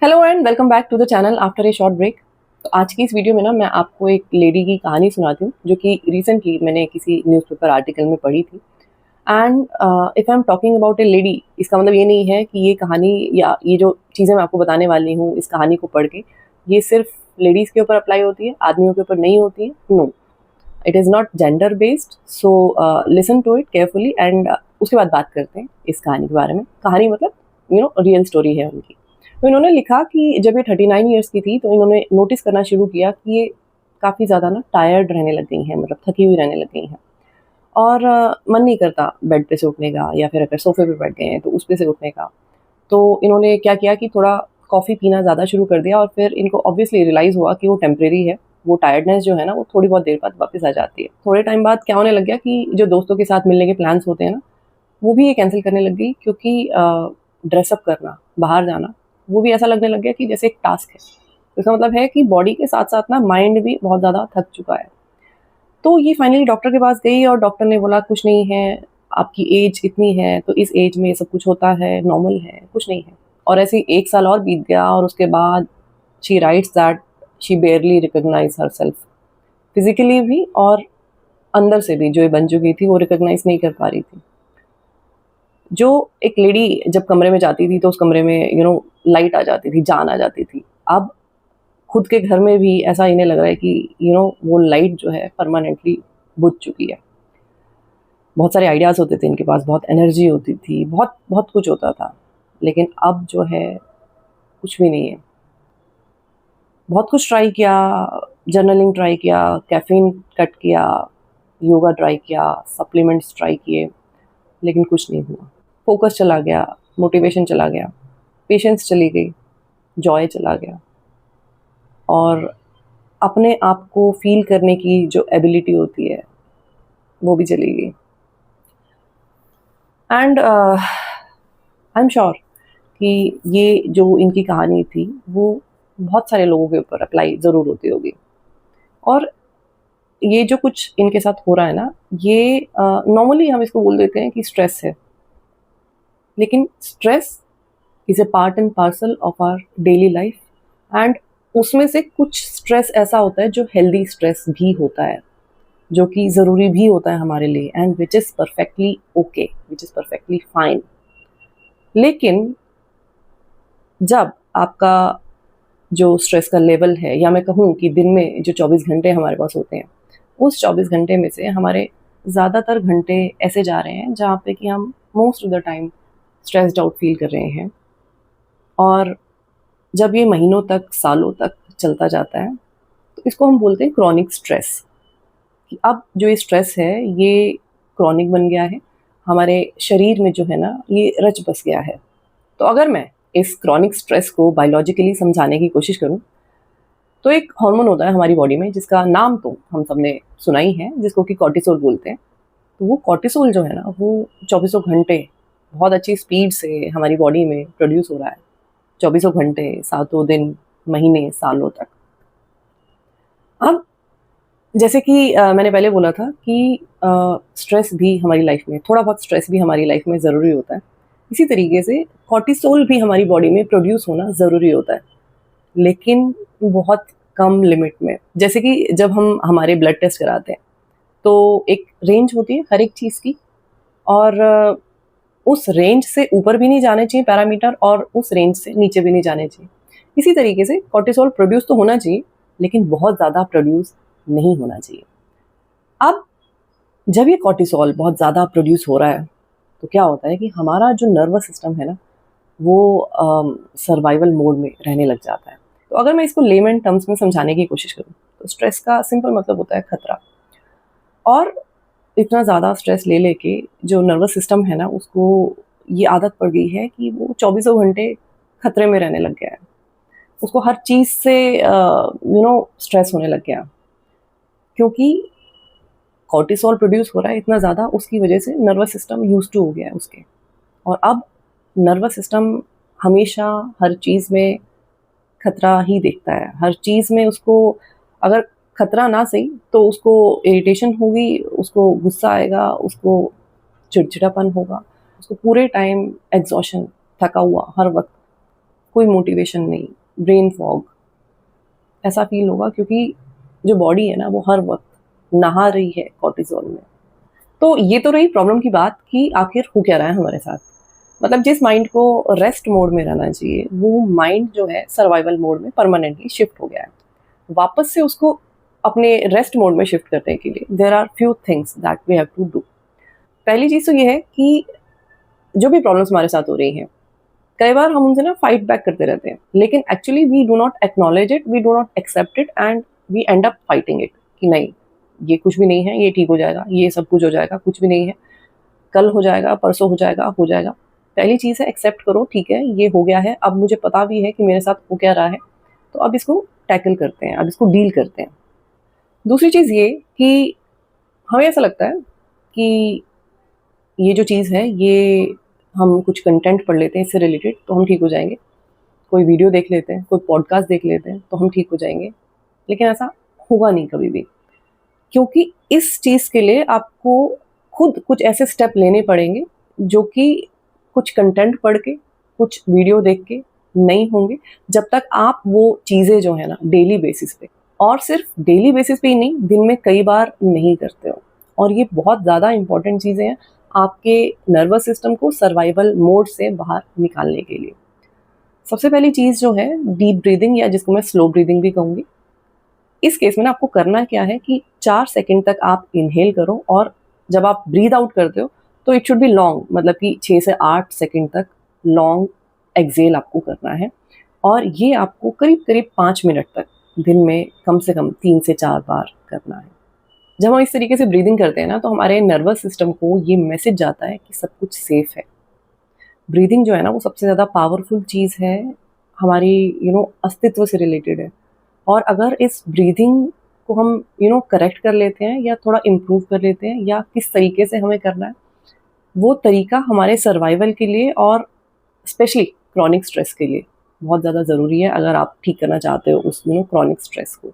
Hello and welcome back to the channel after a short break. तो आज की इस वीडियो में ना मैं आपको एक लेडी की कहानी सुनाती हूँ जो कि रिसेंटली मैंने किसी न्यूज़पेपर आर्टिकल में पढ़ी थी। And if I am talking about A lady, इसका मतलब ये नहीं है कि ये कहानी या ये जो चीज़ें मैं आपको बताने वाली हूँ इस कहानी को पढ़ के ये सिर्फ लेडीज़ के ऊपर अप्लाई होती है, आदमियों के ऊपर नहीं होती है। No, it is not gender based. So listen to it carefully and उसके बाद बात करते हैं इस कहानी के बारे में। कहानी मतलब रियल स्टोरी है उनकी। तो इन्होंने लिखा कि जब ये 39 ईयर्स की थी तो इन्होंने नोटिस करना शुरू किया कि ये काफ़ी ज़्यादा ना टायर्ड रहने लग गई हैं, मतलब थकी हुई रहने लग गई हैं। और मन नहीं करता बेड पे से उठने का, या फिर अगर सोफे पे बैठ गए हैं तो उस पे से उठने का। तो इन्होंने क्या किया कि थोड़ा कॉफ़ी पीना ज़्यादा शुरू कर दिया, और फिर इनको ऑब्वियसली रियलाइज़ हुआ कि वो टेम्परेरी है। वो टायर्डनेस जो है ना वो थोड़ी बहुत देर बाद वापस आ जाती है। थोड़े टाइम बाद क्या होने लग गया कि जो दोस्तों के साथ मिलने के प्लान्स होते हैं ना, वो भी ये कैंसिल करने लग गई, क्योंकि ड्रेसअप करना, बाहर जाना, वो भी ऐसा लगने लग गया कि जैसे एक टास्क है। तो इसका मतलब है कि बॉडी के साथ-साथ ना माइंड भी बहुत ज़्यादा थक चुका है। तो ये फाइनली डॉक्टर के पास गई और डॉक्टर ने बोला कुछ नहीं है, आपकी एज इतनी है तो इस एज में ये सब कुछ होता है, नॉर्मल है, कुछ नहीं है। और ऐसे ही 1 साल और बीत गया और उसके बाद she writes that she बेयरली recognise herself, physically भी और अंदर से भी जो ये बन चुकी थी वो रिकॉग्नाइज़ नहीं कर पा रही थी। जो एक लेडी जब कमरे में जाती थी तो उस कमरे में लाइट आ जाती थी, जान आ जाती थी। अब खुद के घर में भी ऐसा इन्हें लग रहा है कि वो लाइट जो है परमानेंटली बुझ चुकी है। बहुत सारे आइडियाज़ होते थे इनके पास, बहुत एनर्जी होती थी, बहुत बहुत कुछ होता था। लेकिन अब जो है कुछ भी नहीं है। बहुत कुछ ट्राई किया, जर्नलिंग ट्राई किया, कैफ़ीन कट किया, योगा ट्राई किया, सप्लीमेंट्स ट्राई किए, लेकिन कुछ नहीं हुआ। फ़ोकस चला गया, मोटिवेशन चला गया, पेशेंस चली गई, जॉय चला गया, और अपने आप को फ़ील करने की जो एबिलिटी होती है, वो भी चली गई। एंड आई एम श्योर कि ये जो इनकी कहानी थी, वो बहुत सारे लोगों के ऊपर अप्लाई ज़रूर होती होगी। और ये जो कुछ इनके साथ हो रहा है ना, ये नॉर्मली हम इसको बोल देते हैं कि स्ट्रेस है। लेकिन stress is a part and parcel of our daily life, and उसमें से कुछ स्ट्रेस ऐसा होता है जो हेल्दी स्ट्रेस भी होता है, जो कि ज़रूरी भी होता है हमारे लिए, and which is perfectly okay, which is perfectly fine. लेकिन जब आपका जो स्ट्रेस का लेवल है, या मैं कहूँ कि दिन में जो 24 घंटे हमारे पास होते हैं, उस 24 घंटे में से हमारे ज़्यादातर घंटे ऐसे जा रहे हैं जहाँ पे कि हम most of the time stressed out feel कर रहे हैं। और जब ये महीनों तक, सालों तक चलता जाता है, तो इसको हम बोलते हैं क्रॉनिक स्ट्रेस। कि अब जो ये स्ट्रेस है, ये क्रॉनिक बन गया है, हमारे शरीर में जो है ना, ये रच बस गया है। तो अगर मैं इस क्रॉनिक स्ट्रेस को बायोलॉजिकली समझाने की कोशिश करूँ, तो एक हार्मोन होता है हमारी बॉडी में जिसका नाम तो हम सबने सुना ही है, जिसको कि कॉर्टिसोल बोलते हैं। तो वो कॉर्टिसोल जो है ना, वो चौबीसों घंटे बहुत अच्छी स्पीड से हमारी बॉडी में प्रोड्यूस हो रहा है। चौबीसों घंटे, सातों दिन, महीने, सालों तक। अब जैसे कि मैंने पहले बोला था कि स्ट्रेस भी हमारी लाइफ में, थोड़ा बहुत स्ट्रेस भी हमारी लाइफ में ज़रूरी होता है। इसी तरीके से कॉर्टिसोल भी हमारी बॉडी में प्रोड्यूस होना ज़रूरी होता है, लेकिन बहुत कम लिमिट में। जैसे कि जब हम हमारे ब्लड टेस्ट कराते हैं, तो एक रेंज होती है हर एक चीज़ की, और उस रेंज से ऊपर भी नहीं जाने चाहिए पैरामीटर, और उस रेंज से नीचे भी नहीं जाने चाहिए। इसी तरीके से कॉर्टिसोल प्रोड्यूस तो होना चाहिए, लेकिन बहुत ज़्यादा प्रोड्यूस नहीं होना चाहिए। अब जब ये कॉर्टिसोल बहुत ज़्यादा प्रोड्यूस हो रहा है, तो क्या होता है कि हमारा जो नर्वस सिस्टम है ना, वो सर्वाइवल मोड में रहने लग जाता है। तो अगर मैं इसको लेमन टर्म्स में समझाने की कोशिश करूँ, तो स्ट्रेस का सिंपल मतलब होता है खतरा। और इतना ज़्यादा स्ट्रेस ले लेके जो नर्वस सिस्टम है ना, उसको ये आदत पड़ गई है कि वो चौबीसों घंटे खतरे में रहने लग गया है। उसको हर चीज़ से स्ट्रेस होने लग गया, क्योंकि कॉर्टिसोल प्रोड्यूस हो रहा है इतना ज़्यादा, उसकी वजह से नर्वस सिस्टम यूज़्ड टू हो गया है उसके। और अब नर्वस सिस्टम हमेशा हर चीज़ में खतरा ही देखता है। हर चीज़ में उसको अगर खतरा ना सही तो उसको इरिटेशन होगी, उसको गुस्सा आएगा, उसको चिड़चिड़ापन होगा, उसको पूरे टाइम एग्ज़ॉशन, थका हुआ हर वक़्त। कोई मोटिवेशन नहीं, ब्रेन फॉग ऐसा फील होगा, क्योंकि जो बॉडी है ना वो हर वक्त नहा रही है कॉर्टिसोल में। तो ये तो रही प्रॉब्लम की बात कि आखिर हो क्या रहा है हमारे साथ। मतलब जिस माइंड को रेस्ट मोड में रहना चाहिए, वो माइंड जो है सर्वाइवल मोड में परमानेंटली शिफ्ट हो गया है। वापस से उसको अपने रेस्ट मोड में शिफ्ट करने के लिए there are few things that we have to do. पहली चीज़ तो ये है कि जो भी प्रॉब्लम्स हमारे साथ हो रही हैं, कई बार हम उनसे ना फाइट बैक करते रहते हैं, लेकिन actually we do not acknowledge it, we do not accept it and we end up fighting it कि नहीं, ये कुछ भी नहीं है, ये ठीक हो जाएगा, ये सब कुछ हो जाएगा, कुछ भी नहीं है, कल हो जाएगा, परसों हो जाएगा, हो जाएगा। पहली चीज़ है एक्सेप्ट करो, ठीक है ये हो गया है, अब मुझे पता भी है कि मेरे साथ हो क्या रहा है, तो अब इसको टैकल करते हैं, अब इसको डील करते हैं। दूसरी चीज़ ये कि हमें ऐसा लगता है कि ये जो चीज़ है, ये हम कुछ कंटेंट पढ़ लेते हैं इससे रिलेटेड तो हम ठीक हो जाएँगे। कोई वीडियो देख लेते हैं, कोई पॉडकास्ट देख लेते हैं तो हम ठीक हो जाएँगे। लेकिन ऐसा होगा नहीं कभी भी। क्योंकि इस चीज़ के लिए आपको खुद कुछ ऐसे स्टेप लेने पड़ेंगे जो कि कुछ कंटेंट पढ़ के, कुछ वीडियो देख के नहीं होंगे, जब तक आप वो चीज़ें जो है ना डेली बेसिस पे, और सिर्फ डेली बेसिस पे ही नहीं, दिन में कई बार नहीं करते हो। और ये बहुत ज़्यादा इम्पोर्टेंट चीज़ें हैं आपके नर्वस सिस्टम को सर्वाइवल मोड से बाहर निकालने के लिए। सबसे पहली चीज़ जो है डीप ब्रीदिंग, या जिसको मैं स्लो ब्रीदिंग भी कहूँगी। इस केस में ना आपको करना क्या है कि 4 सेकंड तक आप इनहेल करो, और जब आप ब्रीथ आउट करते हो तो इट शुड बी लॉन्ग, मतलब कि 6 से 8 सेकंड तक लॉन्ग एक्सहेल आपको करना है। और ये आपको करीब-करीब 5 मिनट तक दिन में कम से कम 3 से 4 बार करना है। जब हम इस तरीके से ब्रीदिंग करते हैं ना, तो हमारे नर्वस सिस्टम को ये मैसेज जाता है कि सब कुछ सेफ है। ब्रीदिंग जो है ना वो सबसे ज़्यादा पावरफुल चीज़ है, हमारी अस्तित्व से रिलेटेड है। और अगर इस ब्रीदिंग को हम करेक्ट कर लेते हैं, या थोड़ा इम्प्रूव कर लेते हैं, या किस तरीके से हमें करना है, वो तरीका हमारे सर्वाइवल के लिए और स्पेशली क्रॉनिक स्ट्रेस के लिए बहुत ज़्यादा ज़रूरी है, अगर आप ठीक करना चाहते हो उस क्रॉनिक स्ट्रेस को।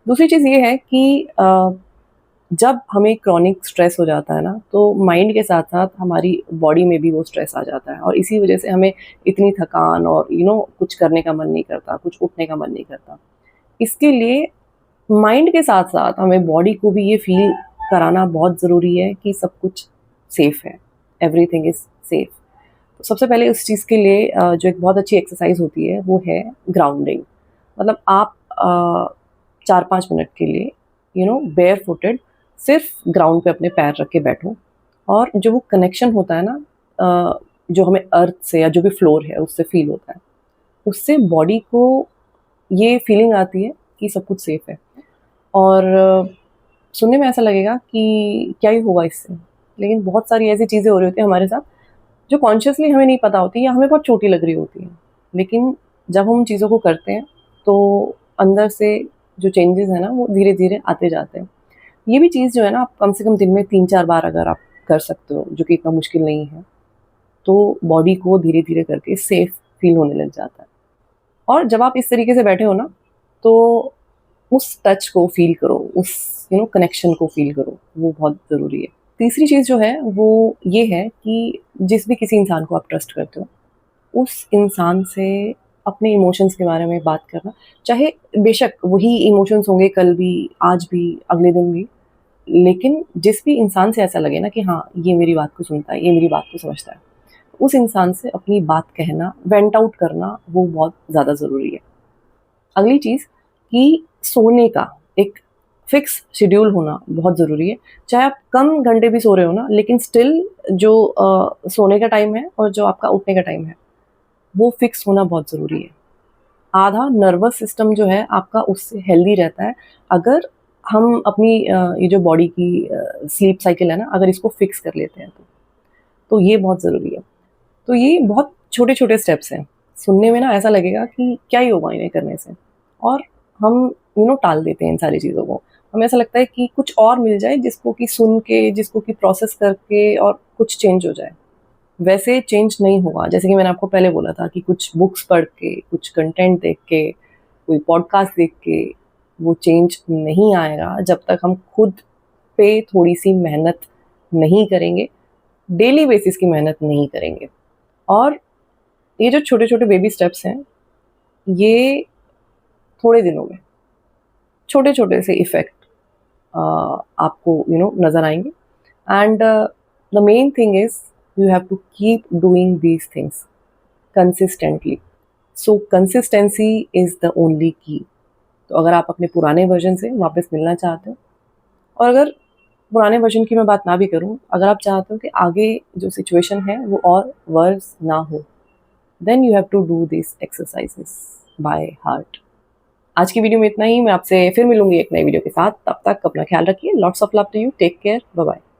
दूसरी चीज़ ये है कि जब हमें क्रॉनिक स्ट्रेस हो जाता है ना, तो माइंड के साथ-साथ हमारी बॉडी में भी वो स्ट्रेस आ जाता है, और इसी वजह से हमें इतनी थकान और कुछ करने का मन नहीं करता, कुछ उठने का मन नहीं करता। इसके लिए माइंड के साथ-साथ हमें बॉडी को भी ये फ़ील कराना बहुत ज़रूरी है कि सब कुछ सेफ़ है, एवरीथिंग इज़ सेफ़। तो सबसे पहले उस चीज़ के लिए जो एक बहुत अच्छी एक्सरसाइज़ होती है, वो है ग्राउंडिंग। मतलब आप 4-5 मिनट के लिए बेयरफुटेड सिर्फ ग्राउंड पे अपने पैर रख के बैठो, और जो वो कनेक्शन होता है ना, जो हमें अर्थ से या जो भी फ्लोर है उससे फ़ील होता है, उससे बॉडी को ये फीलिंग आती है कि सब कुछ सेफ़ है। और सुनने में ऐसा लगेगा कि क्या ही होगा इससे, लेकिन बहुत सारी ऐसी चीज़ें हो रही होती हैं हमारे साथ जो कॉन्शियसली हमें नहीं पता होती, या हमें बहुत छोटी लग रही होती हैं। लेकिन जब हम उन चीज़ों को करते हैं तो अंदर से जो चेंजेस हैं ना वो धीरे-धीरे आते जाते हैं। ये भी चीज़ जो है ना, आप कम से कम दिन में 3-4 बार अगर आप कर सकते हो, जो कि इतना मुश्किल नहीं है, तो बॉडी को धीरे-धीरे करके सेफ़ फ़ील होने लग जाता है। और जब आप इस तरीके से बैठे हो ना, तो उस टच को फ़ील करो, उस कनेक्शन को फ़ील करो, वो बहुत ज़रूरी है। तीसरी चीज़ जो है वो ये है कि जिस भी किसी इंसान को आप ट्रस्ट करते हो, उस इंसान से अपने इमोशंस के बारे में बात करना, चाहे बेशक वही इमोशंस होंगे कल भी, आज भी, अगले दिन भी, लेकिन जिस भी इंसान से ऐसा लगे ना कि हाँ, ये मेरी बात को सुनता है, ये मेरी बात को समझता है, उस इंसान से अपनी बात कहना, वेंट आउट करना, वो बहुत ज़्यादा ज़रूरी है। अगली चीज़ कि सोने का एक फिक्स शेड्यूल होना बहुत ज़रूरी है। चाहे आप कम घंटे भी सो रहे हो ना, लेकिन स्टिल जो सोने का टाइम है और जो आपका उठने का टाइम है, वो फिक्स होना बहुत ज़रूरी है। आधा नर्वस सिस्टम जो है आपका उससे हेल्दी रहता है, अगर हम अपनी ये जो बॉडी की स्लीप साइकिल है ना, अगर इसको फिक्स कर लेते हैं तो। तो ये बहुत ज़रूरी है। तो ये बहुत छोटे-छोटे स्टेप्स हैं। सुनने में ना ऐसा लगेगा कि क्या ही होगा इन्हें करने से, और हम टाल देते हैं इन सारी चीज़ों को। हमें ऐसा लगता है कि कुछ और मिल जाए जिसको कि सुन के, जिसको कि प्रोसेस करके और कुछ चेंज हो जाए। वैसे चेंज नहीं होगा। जैसे कि मैंने आपको पहले बोला था कि कुछ बुक्स पढ़ के, कुछ कंटेंट देख के, कोई पॉडकास्ट देख के वो चेंज नहीं आएगा जब तक हम खुद पे थोड़ी-सी मेहनत नहीं करेंगे, डेली बेसिस की मेहनत नहीं करेंगे। और ये जो छोटे-छोटे बेबी स्टेप्स हैं, ये थोड़े दिनों में छोटे छोटे से इफेक्ट आपको नज़र आएंगे। And the main thing is you have to keep doing these things consistently. So consistency is the only key. तो अगर आप अपने पुराने वर्जन से वापस मिलना चाहते हो, और अगर पुराने वर्जन की मैं बात ना भी करूं, अगर आप चाहते हो कि आगे जो सिचुएशन है वो और वर्स ना हो, then you have to do this exercises by heart. आज की वीडियो में इतना ही। मैं आपसे फिर मिलूंगी एक नई वीडियो के साथ। तब तक अपना ख्याल रखिए। Lots of love to you. Take care. Bye bye.